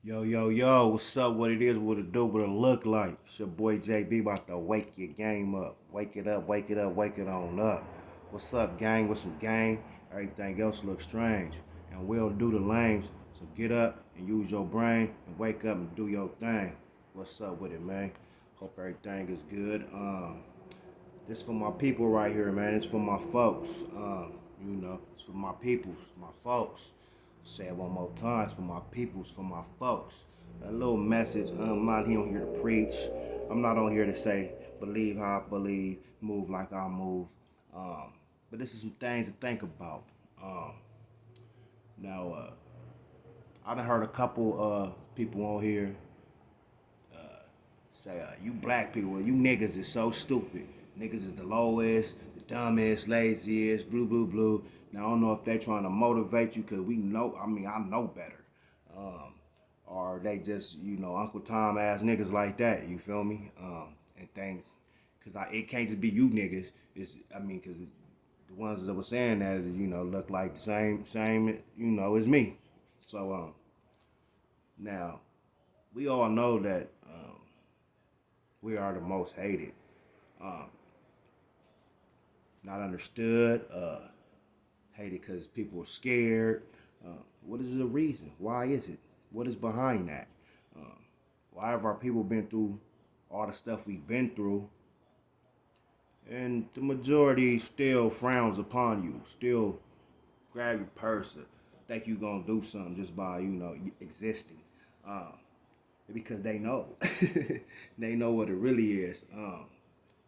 Yo, yo, yo, what's up? What it is, what it do, what it look like. It's your boy JB about to wake your game up. Wake it up, wake it up, wake it on up. What's up, gang? What's some gang? Everything else looks strange. And we'll do the lames. So get up and use your brain and wake up and do your thing. What's up with it, man? Hope everything is good. This for my people right here, man. It's for my folks. It's for my peoples, my folks. Say it one more time. It's for my peoples, for my folks. A little message. I'm not here on here to preach. I'm not on here to say believe how I believe, move like I move. But this is some things to think about. Um, now, I done heard a couple people on here say, you black people, you niggas is so stupid. Niggas is the lowest, the dumbest, laziest, blue, blue, blue. Now, I don't know if they trying to motivate you because I know better. Um, or they just, Uncle Tom ass niggas like that, you feel me? And things, because it can't just be you niggas. Because the ones that were saying that, look like the same, as me. So, now, we all know that we are the most hated, um, not understood, hated because people are scared. What is the reason? Why is it? What is behind that? Um, why have our people been through all the stuff we've been through, and the majority still frowns upon you, still grab your purse, or think you gonna do something just by existing, um, because they know, they know what it really is.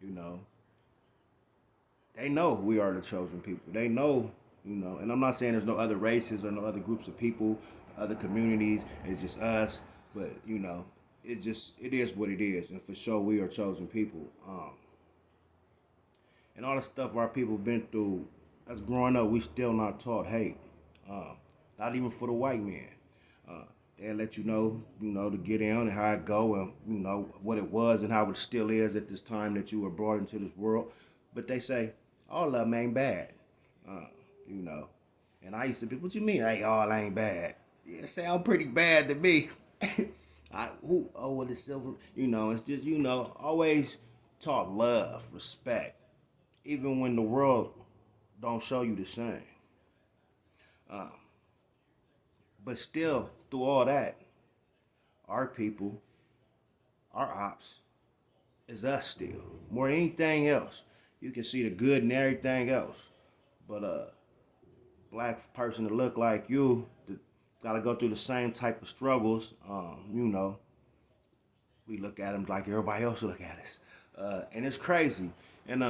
You know, they know we are the chosen people. They know, and I'm not saying there's no other races or no other groups of people, other communities. It's just us. But it is what it is, and for sure we are chosen people. And all the stuff our people been through, as growing up, we still not taught hate. Um, Not even for the white man. Uh, they'll let to get in and how it go, and what it was and how it still is at this time that you were brought into this world. But they say all of them ain't bad, uh, you know. And I used to be, what you mean? Hey, all ain't bad. Yeah, it sound pretty bad to me. With the silver, it's just always talk love, respect, even when the world don't show you the same. Uh, but still, through all that, our people, our ops, is us still. More than anything else. You can see the good and everything else. But black person that look like you, that gotta go through the same type of struggles, we look at them like everybody else look at us. And it's crazy. And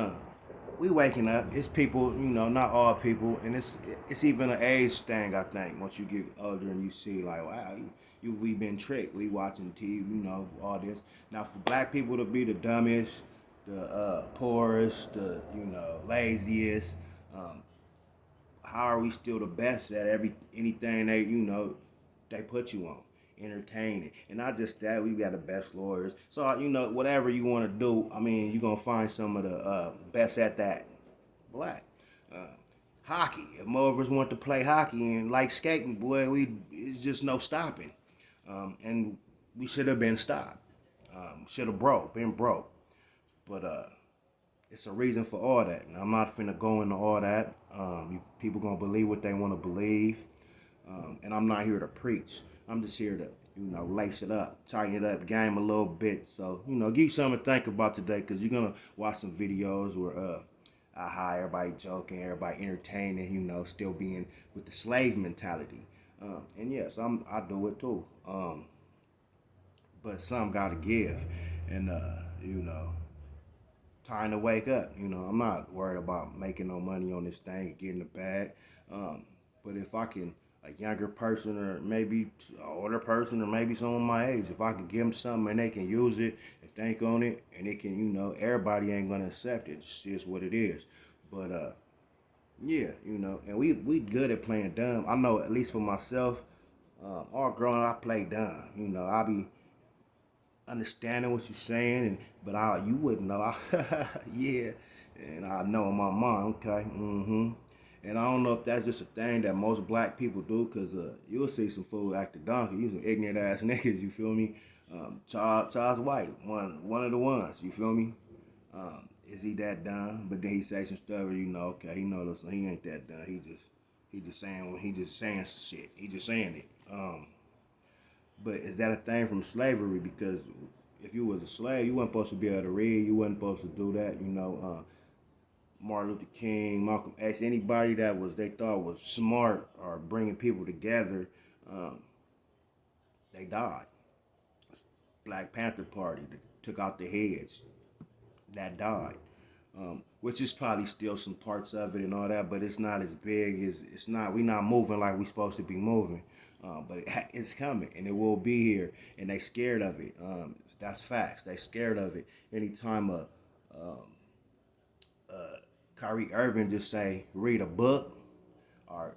we waking up. It's people, not all people, and it's even an age thing. I think once you get older and you see like, wow, we been tricked. We watching TV, all this. Now for black people to be the dumbest, the poorest, the laziest, um, how are we still the best at anything they put you on? Entertaining, and not just that, we got the best lawyers. So whatever you want to do, you're gonna find some of the best at that. Black uh, hockey. If more of us want to play hockey and like skating, boy, we it's just no stopping. And we should have been stopped. Should have been broke. But it's a reason for all that. And I'm not finna go into all that. People gonna believe what they want to believe, and I'm not here to preach. I'm just here to lace it up, tighten it up, game a little bit. So give you something to think about today, because you're gonna watch some videos where everybody joking, everybody entertaining, still being with the slave mentality. And yes, I do it too. But some gotta give, and time to wake up. I'm not worried about making no money on this thing, getting the bag. But if I can, a younger person or maybe an older person or maybe someone my age, if I can give them something and they can use it and think on it, and it can, everybody ain't gonna accept it. It just is what it is. But yeah, and we good at playing dumb. I know at least for myself. All growing up, I played dumb. I be understanding what you're saying, but you wouldn't know. Yeah, and I know in my mind, okay, And I don't know if that's just a thing that most black people do, cause you'll see some fool act a donkey. You some ignorant ass niggas. You feel me? Charles White, one of the ones. You feel me? Is he that dumb? But then he say some stuff where you know, okay, he knows he ain't that dumb. He just saying shit. He just saying it. But is that a thing from slavery? Because if you was a slave, you weren't supposed to be able to read. You wasn't supposed to do that. You know, Martin Luther King, Malcolm X, anybody that was they thought was smart or bringing people together, um, they died. Black Panther Party that took out the heads that died. Which is probably still some parts of it and all that, but it's not as big as it's not. We not moving like we supposed to be moving, but it's coming and it will be here, and they scared of it. That's facts. They scared of it. Anytime um, Kyrie Irving just say read a book or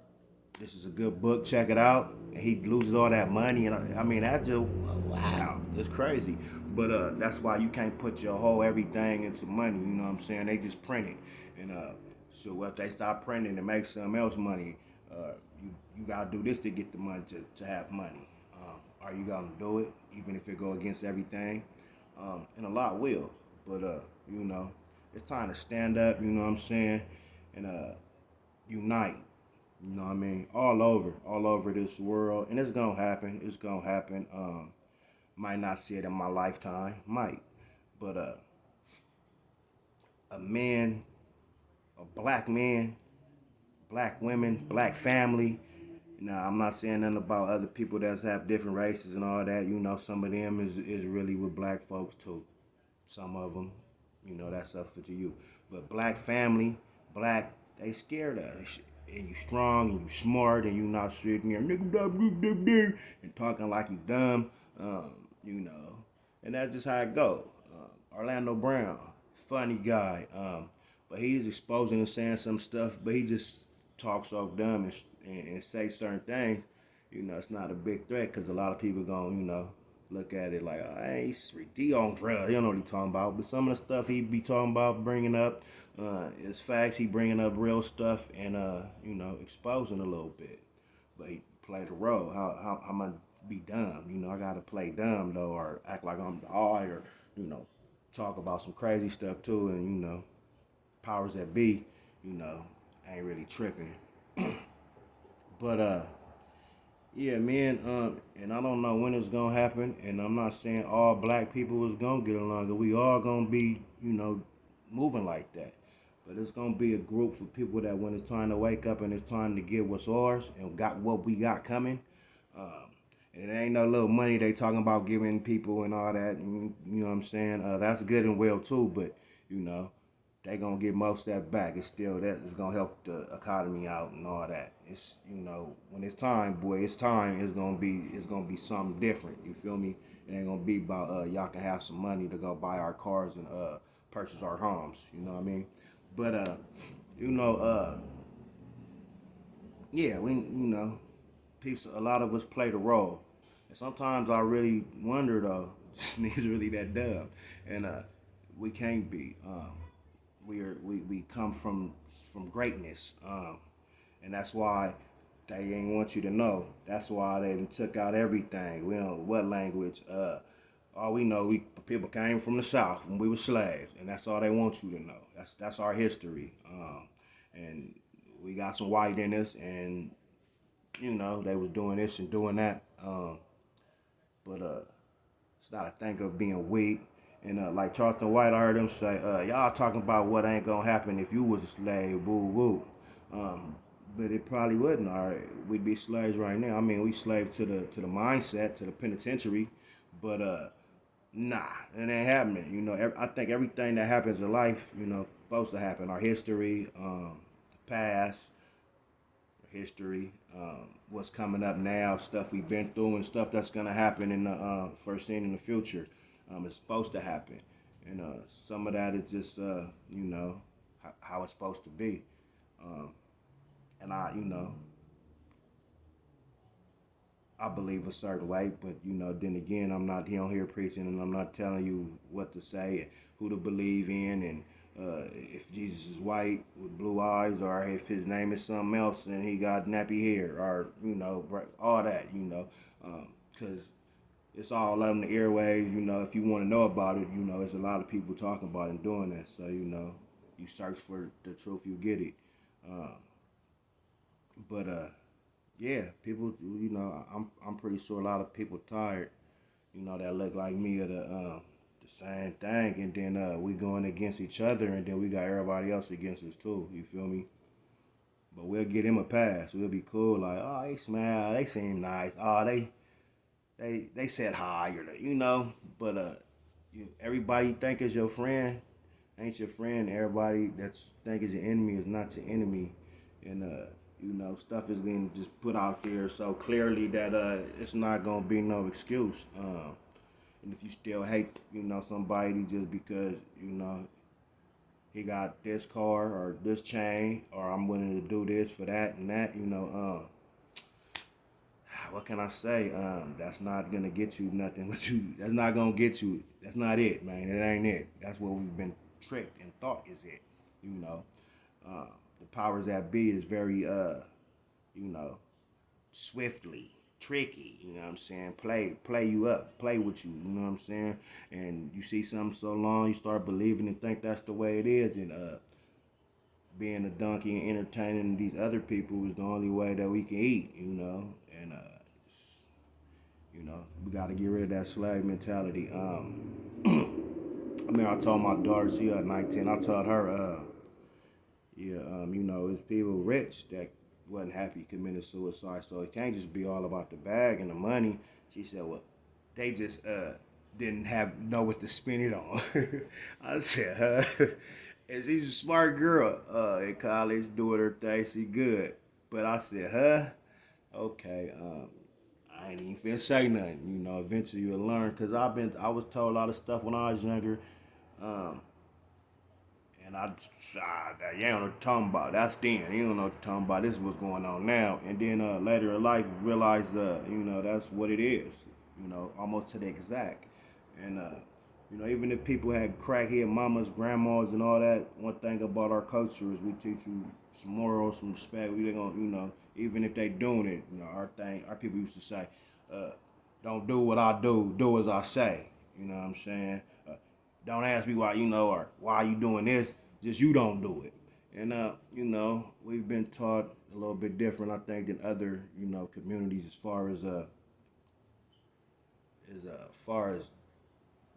this is a good book, check it out, and he loses all that money, and I mean that just wow, it's crazy. But that's why you can't put your whole everything into money. You know what I'm saying? They just print it, and so if they stop printing to make something else money, you gotta do this to get the money to have money. Are you gonna do it, even if it go against everything? And a lot will, but you know, it's time to stand up. You know what I'm saying? And unite. You know what I mean? All over this world, and it's gonna happen. It's gonna happen. Might not see it in my lifetime, might, but a man, a black man, black women, black family. Now, I'm not saying nothing about other people that have different races and all that. You know, some of them is really with black folks too. Some of them, you know, that's up to you. But black family, black, they scared of it. And you strong and you smart and you not sitting there and talking like you dumb, you know. And that's just how it go. Orlando Brown, funny guy, but he's exposing and saying some stuff, but he just talks so dumb and say certain things. You know, it's not a big threat because a lot of people going, you know, look at it like, oh, hey, he's on drugs. He don't know what he's talking about. But some of the stuff he be talking about, bringing up, is facts. He bringing up real stuff and, you know, exposing a little bit. But he played a role. How am I be dumb? You know, I got to play dumb, though, or act like I'm the eye or, you know, talk about some crazy stuff, too. And, you know, powers that be, you know, ain't really tripping. But, yeah, man, and I don't know when it's gonna happen, and I'm not saying all black people is gonna get along, and we all gonna be, you know, moving like that. But it's gonna be a group for people that when it's time to wake up and it's time to get what's ours and got what we got coming. Um, and it ain't no little money they talking about giving people and all that. And, you know what I'm saying? That's good and well too, but you know, they gonna get most of that back. It's still that it's gonna help the economy out and all that. It's you know when it's time, boy, it's time. It's gonna be something different. You feel me? It ain't gonna be about y'all can have some money to go buy our cars and purchase our homes. You know what I mean? But you know yeah, we you know a lot of us play the role, and sometimes I really wonder though, this nigga's really that dumb, and we can't be. We come from greatness, and that's why they ain't want you to know. That's why they done took out everything. We don't know what language. All we know, we people came from the South when we were slaves, and that's all they want you to know. That's our history, and we got some white in us, and you know they was doing this and doing that. But it's not a thing of being weak. And like Charleston White, I heard him say, "Y'all talking about what ain't gonna happen if you was a slave, woo woo." But it probably wouldn't. All right, we'd be slaves right now. I mean, we slaves to the mindset, to the penitentiary. But nah, it ain't happening. You know, I think everything that happens in life, you know, supposed to happen. Our history, the past, history, what's coming up now, stuff we've been through, and stuff that's gonna happen in the first scene in the future. It's supposed to happen, and some of that is just you know how it's supposed to be. Um, and you know, I believe a certain way, but you know, then again, I'm not here preaching, and I'm not telling you what to say and who to believe in, and If Jesus is white with blue eyes, or if his name is something else and he got nappy hair, or all that, because it's all out in the airwaves. If you want to know about it, there's a lot of people talking about it and doing that. So you search for the truth, you get it. Um, but yeah, people, I'm pretty sure a lot of people tired, that look like me of the same thing, and then we going against each other, and then we got everybody else against us too. You feel me? But we'll get him a pass. We'll be cool. Like, oh, they smile. They seem nice. Oh, they said hi, But everybody think is your friend ain't your friend. Everybody that's think is your enemy is not your enemy, and stuff is getting just put out there so clearly that it's not gonna be no excuse. And if you still hate, somebody just because he got this car or this chain, or I'm willing to do this for that and that, what can I say? That's not gonna get you nothing. That's not gonna get you. That's not it, man. It ain't it. That's what we've been tricked and thought is it. You know, uh, the powers that be is very, you know, swiftly tricky. You know what I'm saying? Play you up, play with you. You know what I'm saying? And you see something so long, you start believing and think that's the way it is, and being a donkey and entertaining these other people is the only way that we can eat. And we got to get rid of that slave mentality. I mean, I told my daughter, she 19. I told her, yeah, it's people rich that wasn't happy committing suicide, so it can't just be all about the bag and the money. She said, well, they just didn't know what to spend it on. I said, huh? And she's a smart girl in college, doing her thing. She good. But I said, huh? Okay. I ain't even finna say nothing. Eventually you'll learn. Cause I was told a lot of stuff when I was younger, um, and you don't know what you're talking about. That's then. You don't know what you're talking about. This is what's going on now. And then later in life, realize, that's what it is. Almost to the exact. And even if people had crackhead mamas, grandmas, and all that, one thing about our culture is we teach you some morals, some respect. We gonna, even if they doing it, our people used to say, uh, don't do what I do as I say. You know what I'm saying? Don't ask me why, or why you doing this. Just you don't do it. And we've been taught a little bit different, I think, than other, communities as far as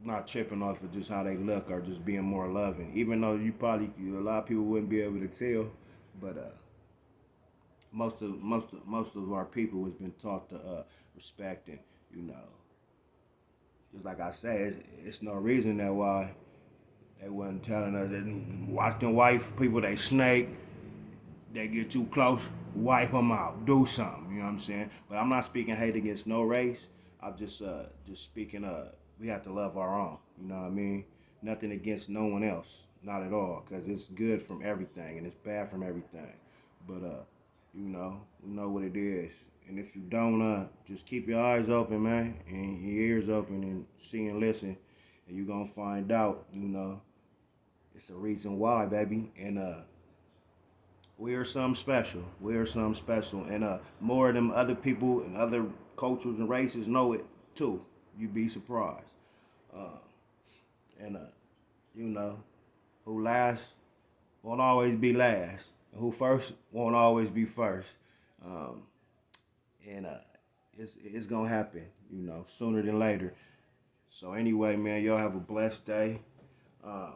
not tripping off of just how they look or just being more loving. Even though a lot of people wouldn't be able to tell, but most of our people has been taught to respect, and you know, just like I say, it's no reason that why they wasn't telling us that watch them white people, they snake, they get too close, wipe them out, do something. You know what I'm saying? But I'm not speaking hate against no race. I'm just speaking. We have to love our own. You know what I mean? Nothing against no one else, not at all, because it's good from everything and it's bad from everything. But we know what it is. And if you don't, just keep your eyes open, man, and your ears open, and see and listen, and you're gonna find out. It's a reason why, baby. And we are something special. We are something special. And more of them other people and other cultures and races know it too. You'd be surprised. Uh, and who last won't always be last. Who first won't always be first. Um, and it's gonna happen, sooner than later. So anyway, man, y'all have a blessed day. Um,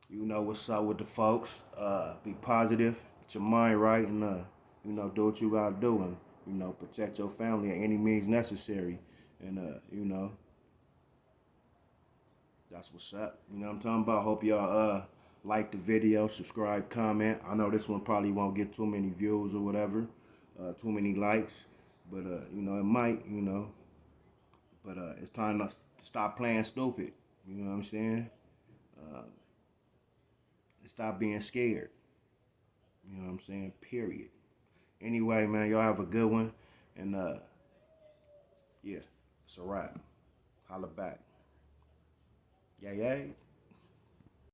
you know what's up with the folks. Be positive, get your mind right, and do what you gotta do, and protect your family at any means necessary. And that's what's up. You know what I'm talking about. Hope y'all like the video, subscribe, comment. I know this one probably won't get too many views or whatever, too many likes, but it might, But it's time to stop playing stupid. You know what I'm saying? Uh, Stop being scared. You know what I'm saying? Period. Anyway, man, y'all have a good one. And yeah, it's a wrap. Holla back. Yay, yay.